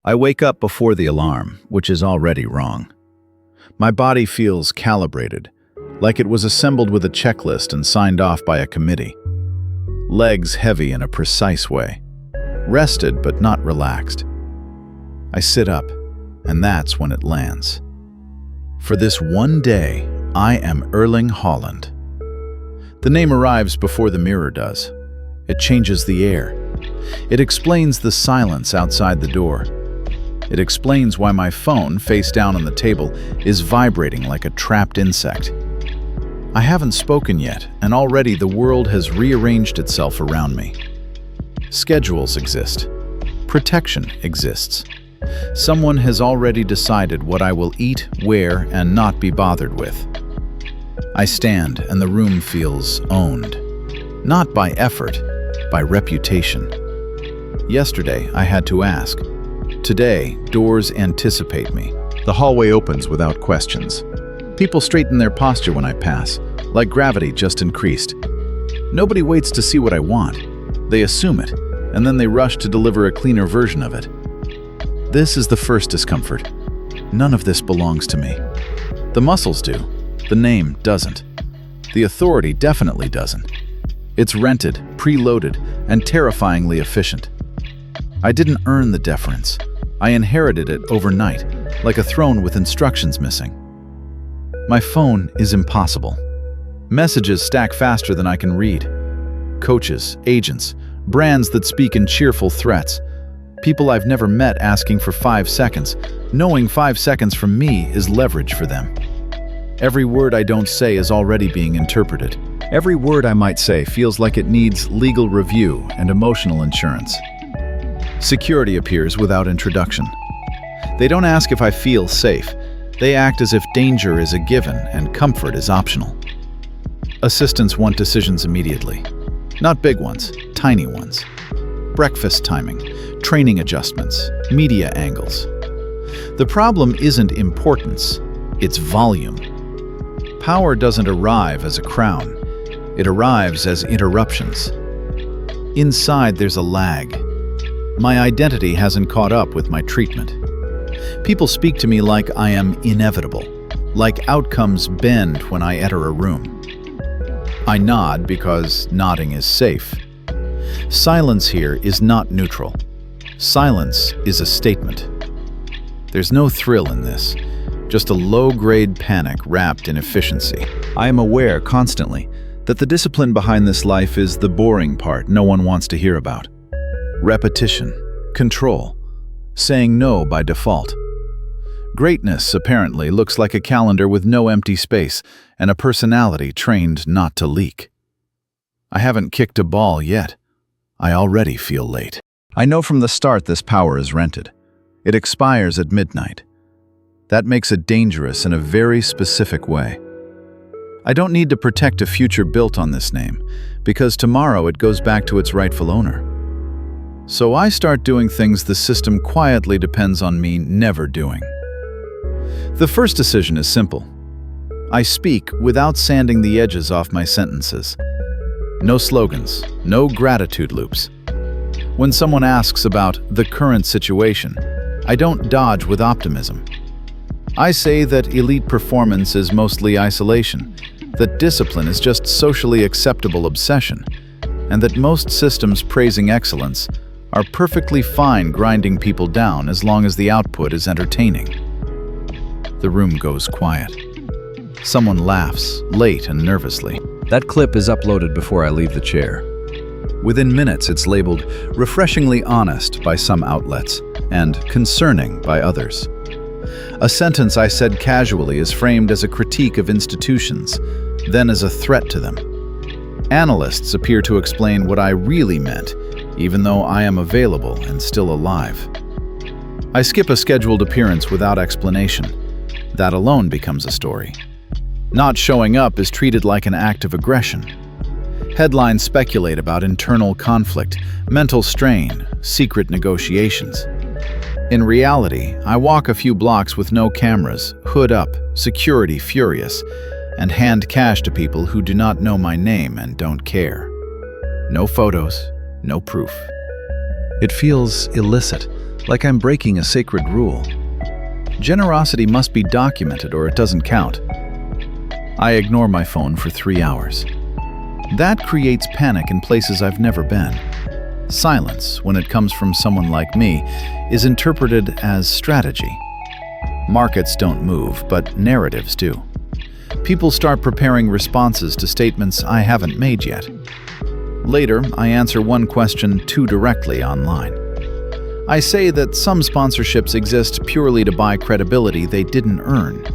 I wake up before the alarm, which is already wrong. My body feels calibrated, like it was assembled with a checklist and signed off by a committee. Legs heavy in a precise way. Rested but not relaxed. I sit up, and that's when it lands. For this one day, I am Erling Haaland. The name arrives before the mirror does. It changes the air. It explains the silence outside the door. It explains why my phone, face down on the table, is vibrating like a trapped insect. I haven't spoken yet, and already the world has rearranged itself around me. Schedules exist. Protection exists. Someone has already decided what I will eat, wear, and not be bothered with. I stand, and the room feels owned. Not by effort, by reputation. Yesterday, I had to ask. Today, doors anticipate me. The hallway opens without questions. People straighten their posture when I pass, like gravity just increased. Nobody waits to see what I want. They assume it, and then they rush to deliver a cleaner version of it. This is the first discomfort. None of this belongs to me. The muscles do. The name doesn't. The authority definitely doesn't. It's rented, preloaded, and terrifyingly efficient. I didn't earn the deference. I inherited it overnight, like a throne with instructions missing. My phone is impossible. Messages stack faster than I can read. Coaches, agents, brands that speak in cheerful threats. People I've never met asking for 5 seconds, knowing 5 seconds from me is leverage for them. Every word I don't say is already being interpreted. Every word I might say feels like it needs legal review and emotional insurance. Security appears without introduction. They don't ask if I feel safe. They act as if danger is a given and comfort is optional. Assistants want decisions immediately. Not big ones, tiny ones. Breakfast timing, training adjustments, media angles. The problem isn't importance, it's volume. Power doesn't arrive as a crown. It arrives as interruptions. Inside there's a lag. My identity hasn't caught up with my treatment. People speak to me like I am inevitable, like outcomes bend when I enter a room. I nod because nodding is safe. Silence here is not neutral. Silence is a statement. There's no thrill in this, just a low-grade panic wrapped in efficiency. I am aware constantly that the discipline behind this life is the boring part no one wants to hear about. Repetition, control, saying no by default. Greatness, apparently, looks like a calendar with no empty space and a personality trained not to leak. I haven't kicked a ball yet. I already feel late. I know from the start this power is rented. It expires at midnight. That makes it dangerous in a very specific way. I don't need to protect a future built on this name, because tomorrow it goes back to its rightful owner. So I start doing things the system quietly depends on me never doing. The first decision is simple. I speak without sanding the edges off my sentences. No slogans, no gratitude loops. When someone asks about the current situation, I don't dodge with optimism. I say that elite performance is mostly isolation, that discipline is just socially acceptable obsession, and that most systems praising excellence are perfectly fine grinding people down as long as the output is entertaining. The room goes quiet. Someone laughs, late and nervously. That clip is uploaded before I leave the chair. Within minutes, it's labeled refreshingly honest by some outlets and concerning by others. A sentence I said casually is framed as a critique of institutions, then as a threat to them. Analysts appear to explain what I really meant, even though I am available and still alive. I skip a scheduled appearance without explanation. That alone becomes a story. Not showing up is treated like an act of aggression. Headlines speculate about internal conflict, mental strain, secret negotiations. In reality, I walk a few blocks with no cameras, hood up, security furious, and hand cash to people who do not know my name and don't care. No photos, no proof. It feels illicit, like I'm breaking a sacred rule. Generosity must be documented or it doesn't count. I ignore my phone for 3 hours. That creates panic in places I've never been. Silence, when it comes from someone like me, is interpreted as strategy. Markets don't move, but narratives do. People start preparing responses to statements I haven't made yet. Later, I answer one question too directly online. I say that some sponsorships exist purely to buy credibility they didn't earn,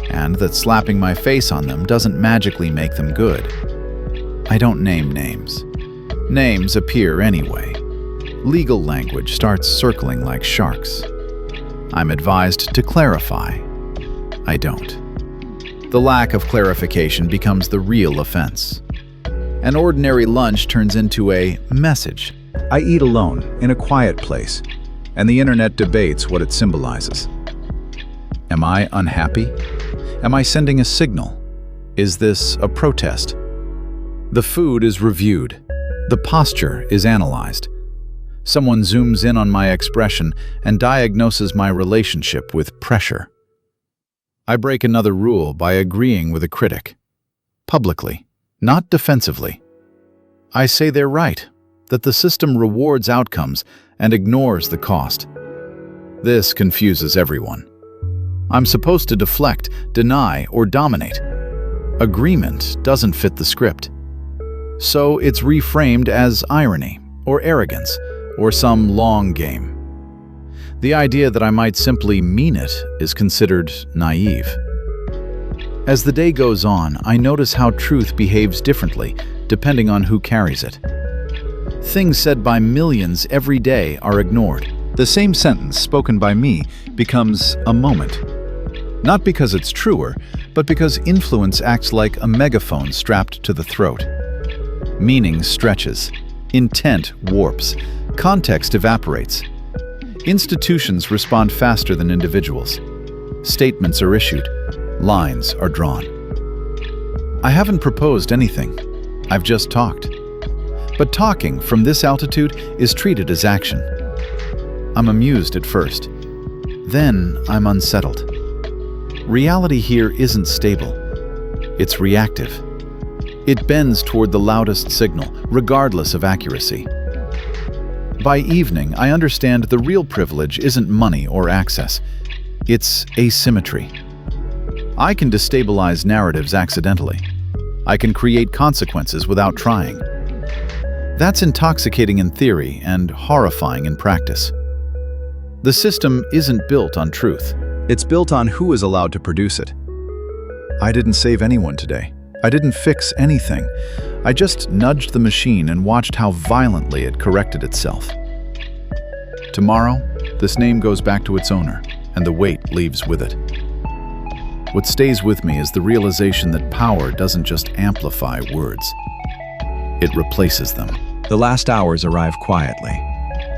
and that slapping my face on them doesn't magically make them good. I don't name names. Names appear anyway. Legal language starts circling like sharks. I'm advised to clarify. I don't. The lack of clarification becomes the real offense. An ordinary lunch turns into a message. I eat alone, in a quiet place, and the internet debates what it symbolizes. Am I unhappy? Am I sending a signal? Is this a protest? The food is reviewed. The posture is analyzed. Someone zooms in on my expression and diagnoses my relationship with pressure. I break another rule by agreeing with a critic. Publicly, not defensively. I say they're right, that the system rewards outcomes and ignores the cost. This confuses everyone. I'm supposed to deflect, deny, or dominate. Agreement doesn't fit the script. So it's reframed as irony, or arrogance, or some long game. The idea that I might simply mean it is considered naive. As the day goes on, I notice how truth behaves differently, depending on who carries it. Things said by millions every day are ignored. The same sentence spoken by me becomes a moment. Not because it's truer, but because influence acts like a megaphone strapped to the throat. Meaning stretches. Intent warps. Context evaporates. Institutions respond faster than individuals. Statements are issued. Lines are drawn. I haven't proposed anything. I've just talked. But talking from this altitude is treated as action. I'm amused at first. Then I'm unsettled. Reality here isn't stable. It's reactive. It bends toward the loudest signal, regardless of accuracy. By evening, I understand the real privilege isn't money or access. It's asymmetry. I can destabilize narratives accidentally. I can create consequences without trying. That's intoxicating in theory and horrifying in practice. The system isn't built on truth. It's built on who is allowed to produce it. I didn't save anyone today. I didn't fix anything. I just nudged the machine and watched how violently it corrected itself. Tomorrow, this name goes back to its owner, and the weight leaves with it. What stays with me is the realization that power doesn't just amplify words. It replaces them. The last hours arrive quietly.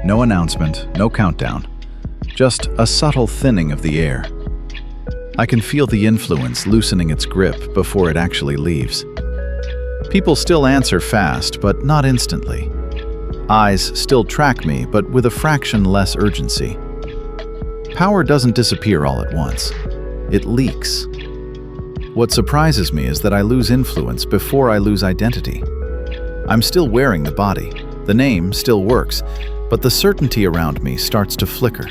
No announcement, no countdown. Just a subtle thinning of the air. I can feel the influence loosening its grip before it actually leaves. People still answer fast, but not instantly. Eyes still track me, but with a fraction less urgency. Power doesn't disappear all at once. It leaks. What surprises me is that I lose influence before I lose identity. I'm still wearing the body. The name still works, but the certainty around me starts to flicker.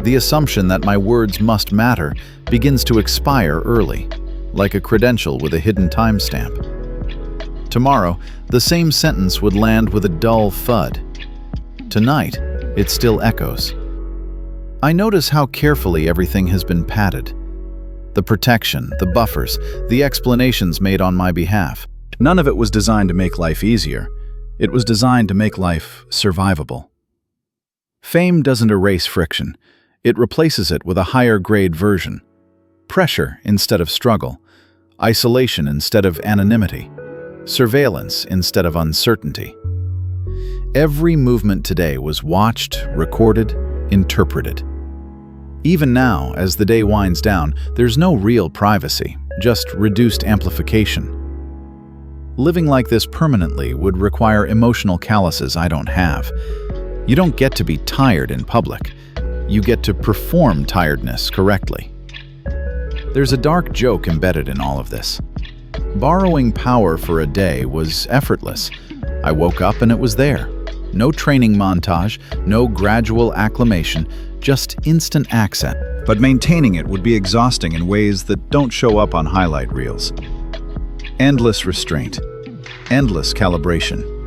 The assumption that my words must matter begins to expire early, like a credential with a hidden timestamp. Tomorrow, the same sentence would land with a dull thud. Tonight, it still echoes. I notice how carefully everything has been padded. The protection, the buffers, the explanations made on my behalf. None of it was designed to make life easier. It was designed to make life survivable. Fame doesn't erase friction. It replaces it with a higher-grade version. Pressure instead of struggle. Isolation instead of anonymity. Surveillance instead of uncertainty. Every movement today was watched, recorded, interpreted. Even now, as the day winds down, there's no real privacy, just reduced amplification. Living like this permanently would require emotional calluses I don't have. You don't get to be tired in public. You get to perform tiredness correctly. There's a dark joke embedded in all of this. Borrowing power for a day was effortless. I woke up and it was there. No training montage, no gradual acclimation, just instant access. But maintaining it would be exhausting in ways that don't show up on highlight reels. Endless restraint, endless calibration.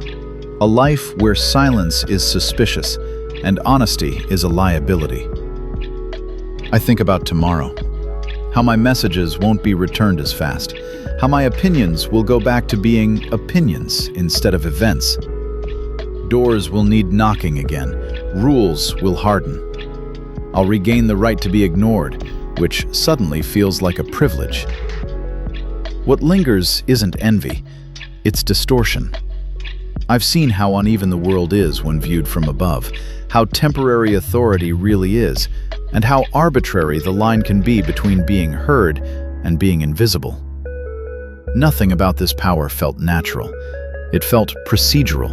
A life where silence is suspicious and honesty is a liability. I think about tomorrow, how my messages won't be returned as fast, how my opinions will go back to being opinions instead of events. Doors will need knocking again, rules will harden. I'll regain the right to be ignored, which suddenly feels like a privilege. What lingers isn't envy, it's distortion. I've seen how uneven the world is when viewed from above, how temporary authority really is, and how arbitrary the line can be between being heard and being invisible. Nothing about this power felt natural. It felt procedural,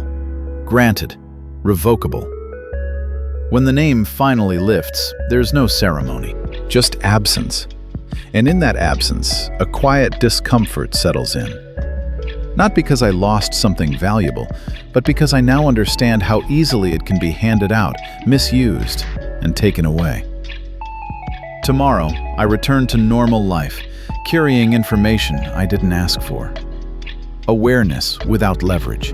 granted, revocable. When the name finally lifts, there's no ceremony, just absence. And in that absence, a quiet discomfort settles in. Not because I lost something valuable, but because I now understand how easily it can be handed out, misused, and taken away. Tomorrow, I return to normal life, carrying information I didn't ask for. Awareness without leverage,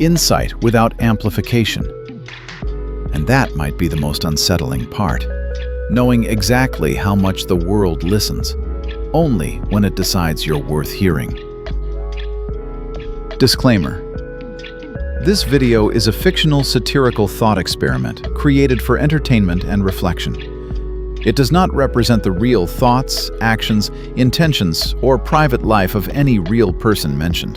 insight without amplification. And that might be the most unsettling part, knowing exactly how much the world listens, only when it decides you're worth hearing. Disclaimer. This video is a fictional satirical thought experiment created for entertainment and reflection. It does not represent the real thoughts, actions, intentions, or private life of any real person mentioned.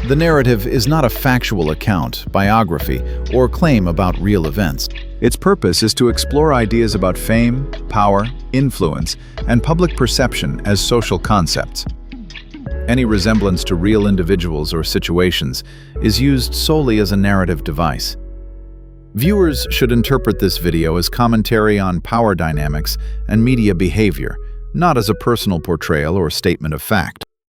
The narrative is not a factual account, biography, or claim about real events. Its purpose is to explore ideas about fame, power, influence, and public perception as social concepts. Any resemblance to real individuals or situations is used solely as a narrative device. Viewers should interpret this video as commentary on power dynamics and media behavior, not as a personal portrayal or statement of fact.